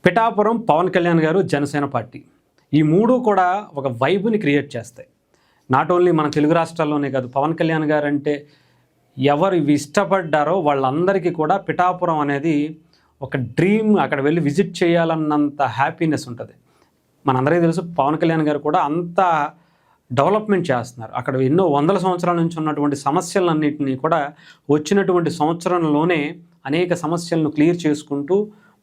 పిఠాపురం, పవన్ కళ్యాణ్ గారు, జనసేన పార్టీ ఈ మూడు కూడా ఒక వైబ్ని క్రియేట్ చేస్తాయి. నాట్ ఓన్లీ మన తెలుగు రాష్ట్రాల్లోనే కాదు, పవన్ కళ్యాణ్ గారు అంటే ఎవరు ఇవి ఇష్టపడ్డారో వాళ్ళందరికీ కూడా పిఠాపురం అనేది ఒక డ్రీమ్. అక్కడ వెళ్ళి విజిట్ చేయాలన్నంత హ్యాపీనెస్ ఉంటుంది. మనందరికీ తెలుసు పవన్ కళ్యాణ్ గారు కూడా అంత డెవలప్మెంట్ చేస్తున్నారు. అక్కడ ఎన్నో వందల సంవత్సరాల నుంచి ఉన్నటువంటి సమస్యలన్నింటినీ కూడా వచ్చినటువంటి సంవత్సరంలోనే అనేక సమస్యలను క్లియర్ చేసుకుంటూ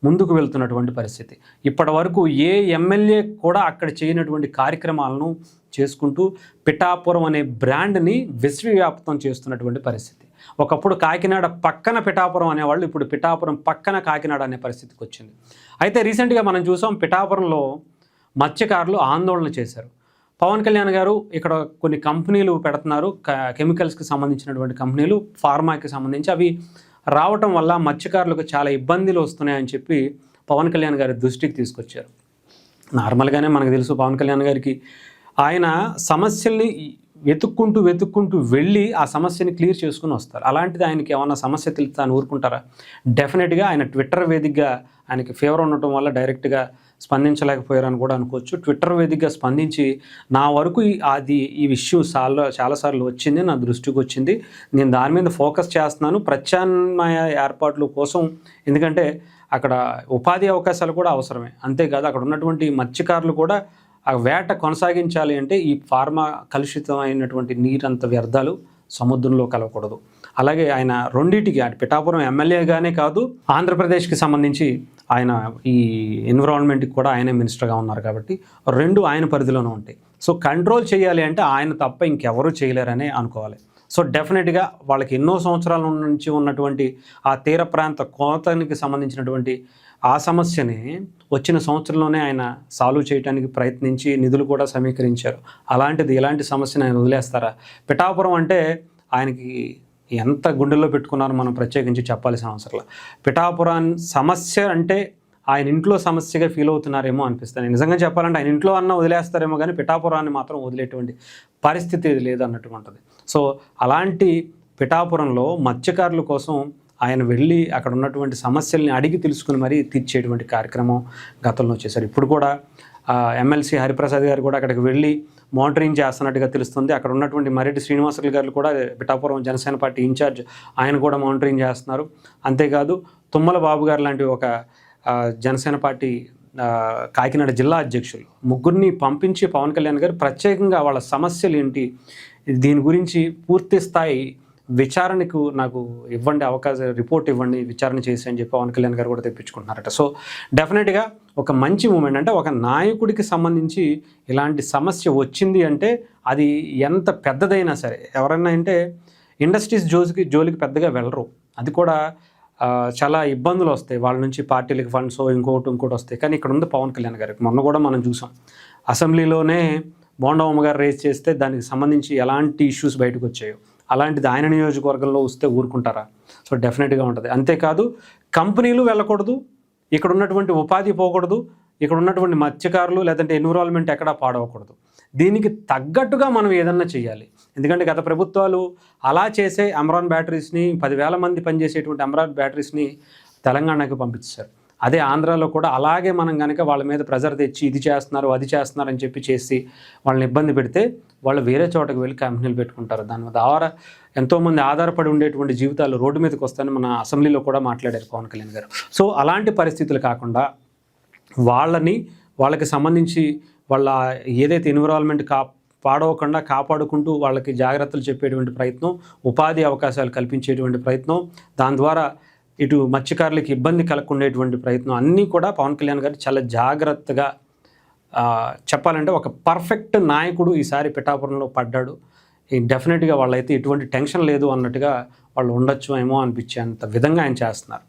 ముందుకు వెళ్తున్నటువంటి పరిస్థితి. ఇప్పటి వరకు ఏ ఎమ్మెల్యే కూడా అక్కడ చేయనటువంటి కార్యక్రమాలను చేసుకుంటూ పిఠాపురం అనే బ్రాండ్ని విశ్వవ్యాప్తం చేస్తున్నటువంటి పరిస్థితి. ఒకప్పుడు కాకినాడ పక్కన పిఠాపురం అనేవాళ్ళు, ఇప్పుడు పిఠాపురం పక్కన కాకినాడ అనే పరిస్థితికి వచ్చింది. అయితే రీసెంట్గా మనం చూసాం, పిఠాపురంలో మత్స్యకారులు ఆందోళన చేశారు. పవన్ కళ్యాణ్ గారు ఇక్కడ కొన్ని కంపెనీలు పెడుతున్నారు, కెమికల్స్కి సంబంధించినటువంటి కంపెనీలు, ఫార్మాకి సంబంధించి. అవి రావటం వల్ల మత్స్యకారులకు చాలా ఇబ్బందులు వస్తున్నాయని చెప్పి పవన్ కళ్యాణ్ గారి దృష్టికి తీసుకొచ్చారు. నార్మల్గానే మనకు తెలుసు పవన్ కళ్యాణ్ గారికి ఆయన సమస్యల్ని వెతుక్కుంటూ వెళ్ళి ఆ సమస్యని క్లియర్ చేసుకుని వస్తారు. అలాంటిది ఆయనకి ఏమన్నా సమస్య తెలిస్తే ఆయన ఊరుకుంటారా? డెఫినెట్గా ఆయన ట్విట్టర్ వేదికగా ఆయనకి ఫేవర్ ఉండటం వల్ల డైరెక్ట్గా స్పందించలేకపోయారని కూడా అనుకోవచ్చు. ట్విట్టర్ వేదికగా స్పందించి, నా వరకు ఈ విషయం చాలాసార్లు వచ్చింది, నా దృష్టికి వచ్చింది, నేను దాని మీద ఫోకస్ చేస్తున్నాను, ప్రత్యామ్నాయ ఏర్పాట్ల కోసం. ఎందుకంటే అక్కడ ఉపాధి అవకాశాలు కూడా అవసరమే. అంతేకాదు అక్కడ ఉన్నటువంటి మత్స్యకారులు కూడా ఆ వేట కొనసాగించాలి అంటే ఈ ఫార్మా కలుషితమైనటువంటి నీరంత వ్యర్థాలు సముద్రంలో కలవకూడదు. అలాగే ఆయన రెండింటికి, అటు పిఠాపురం ఎమ్మెల్యేగానే కాదు, ఆంధ్రప్రదేశ్కి సంబంధించి ఆయన ఈ ఎన్విరాన్మెంట్కి కూడా ఆయనే మినిస్టర్గా ఉన్నారు కాబట్టి రెండు ఆయన పరిధిలోనే ఉంటాయి. సో కంట్రోల్ చేయాలి అంటే ఆయన తప్ప ఇంకెవరూ చేయలేరనే అనుకోవాలి. సో డెఫినెట్గా వాళ్ళకి ఎన్నో సంవత్సరాల నుంచి ఉన్నటువంటి ఆ తీర ప్రాంత కోతనికి సంబంధించినటువంటి ఆ సమస్యని వచ్చిన సంవత్సరంలోనే ఆయన సాల్వ్ చేయడానికి ప్రయత్నించి నిధులు కూడా సమీకరించారు. అలాంటిది ఇలాంటి సమస్యను ఆయన వదిలేస్తారా? పిఠాపురం అంటే ఆయనకి ఎంత గుండెల్లో పెట్టుకున్నారో మనం ప్రత్యేకించి చెప్పాల్సిన అవసరం. పిఠాపురం సమస్య అంటే ఆయన ఇంట్లో సమస్యగా ఫీల్ అవుతున్నారేమో అనిపిస్తుంది. నిజంగా చెప్పాలంటే ఆయన ఇంట్లో అన్న వదిలేస్తారేమో కానీ పిఠాపురాన్ని మాత్రం వదిలేటువంటి పరిస్థితి లేదు అన్నట్టుగా ఉంటుంది. సో అలాంటి పిఠాపురంలో మత్స్యకారుల కోసం ఆయన వెళ్ళి అక్కడ ఉన్నటువంటి సమస్యల్ని అడిగి తెలుసుకుని మరీ తీర్చేటువంటి కార్యక్రమం గతంలో చేశారు. ఇప్పుడు కూడా ఎమ్మెల్సీ హరిప్రసాద్ గారు కూడా అక్కడికి వెళ్ళి మానిటరింగ్ చేస్తున్నట్టుగా తెలుస్తుంది. అక్కడ ఉన్నటువంటి మరెడ్డి శ్రీనివాసులు గారు కూడా పిఠాపురం జనసేన పార్టీ ఇన్ఛార్జ్, ఆయన కూడా మానిటరింగ్ చేస్తున్నారు. అంతేకాదు తుమ్మల బాబు గారు లాంటి ఒక జనసేన పార్టీ కాకినాడ జిల్లా అధ్యక్షులు ముగ్గురిని పంపించి పవన్ కళ్యాణ్ గారు ప్రత్యేకంగా వాళ్ళ సమస్యలు ఏంటి, దీని గురించి పూర్తి స్థాయి విచారణకు నాకు ఇవ్వండి, అవకాశం, రిపోర్ట్ ఇవ్వండి, విచారణ చేసి అని చెప్పి పవన్ కళ్యాణ్ గారు కూడా తెప్పించుకుంటున్నారట. సో డెఫినెట్గా ఒక మంచి మూమెంట్. అంటే ఒక నాయకుడికి సంబంధించి ఇలాంటి సమస్య వచ్చింది అంటే అది ఎంత పెద్దదైనా సరే, ఎవరైనా అంటే ఇండస్ట్రీస్ జోలికి పెద్దగా వెళ్ళరు. అది కూడా చాలా ఇబ్బందులు వస్తాయి వాళ్ళ నుంచి, పార్టీలకి ఫండ్స్ ఇంకోటి వస్తాయి. కానీ ఇక్కడ ఉంది పవన్ కళ్యాణ్ గారికి. మొన్న కూడా మనం చూసాం, అసెంబ్లీలోనే బోండమ్మ గారు రేస్ చేస్తే దానికి సంబంధించి ఎలాంటి ఇష్యూస్ బయటకు వచ్చాయో, అలాంటిది ఆయన నియోజకవర్గంలో వస్తే ఊరుకుంటారా? సో డెఫినెట్గా ఉంటుంది. అంతేకాదు కంపెనీలు వెళ్ళకూడదు, ఇక్కడ ఉన్నటువంటి ఉపాధి పోకూడదు, ఇక్కడ ఉన్నటువంటి మత్స్యకారులు లేదంటే ఎన్విరాన్మెంట్ ఎక్కడా పాడవకూడదు. దీనికి తగ్గట్టుగా మనం ఏదన్నా చేయాలి. ఎందుకంటే గత ప్రభుత్వాలు అలా చేసే అమరాన్ బ్యాటరీస్ని, 10,000 మంది పనిచేసేటువంటి అమరాన్ బ్యాటరీస్ని తెలంగాణకి పంపించారు. అదే ఆంధ్రాలో కూడా అలాగే మనం కనుక వాళ్ళ మీద ప్రెజర్ తెచ్చి ఇది చేస్తున్నారు అది చేస్తున్నారు అని చెప్పి చేసి వాళ్ళని ఇబ్బంది పెడితే వాళ్ళు వేరే చోటకు వెళ్ళి కంపెనీలు పెట్టుకుంటారు. దాని ద్వారా ఎంతోమంది ఆధారపడి ఉండేటువంటి జీవితాలు రోడ్డు మీదకి వస్తాయని మన అసెంబ్లీలో కూడా మాట్లాడారు పవన్ కళ్యాణ్ గారు. సో అలాంటి పరిస్థితులు కాకుండా వాళ్ళకి సంబంధించి వాళ్ళ ఏదైతే ఎన్విరాన్మెంట్ పాడవకుండా కాపాడుకుంటూ వాళ్ళకి జాగ్రత్తలు చెప్పేటువంటి ప్రయత్నం, ఉపాధి అవకాశాలు కల్పించేటువంటి ప్రయత్నం, దాని ద్వారా ఇటు మత్స్యకారులకి ఇబ్బంది కలగకుండేటువంటి ప్రయత్నం అన్నీ కూడా పవన్ కళ్యాణ్ గారు చాలా జాగ్రత్తగా, చెప్పాలంటే ఒక పర్ఫెక్ట్ నాయకుడు ఈసారి పిఠాపురంలో పడ్డాడు. డెఫినెట్గా వాళ్ళైతే ఎటువంటి టెన్షన్ లేదు అన్నట్టుగా వాళ్ళు ఉండొచ్చు ఏమో అనిపించేంత విధంగా ఆయన చేస్తున్నారు.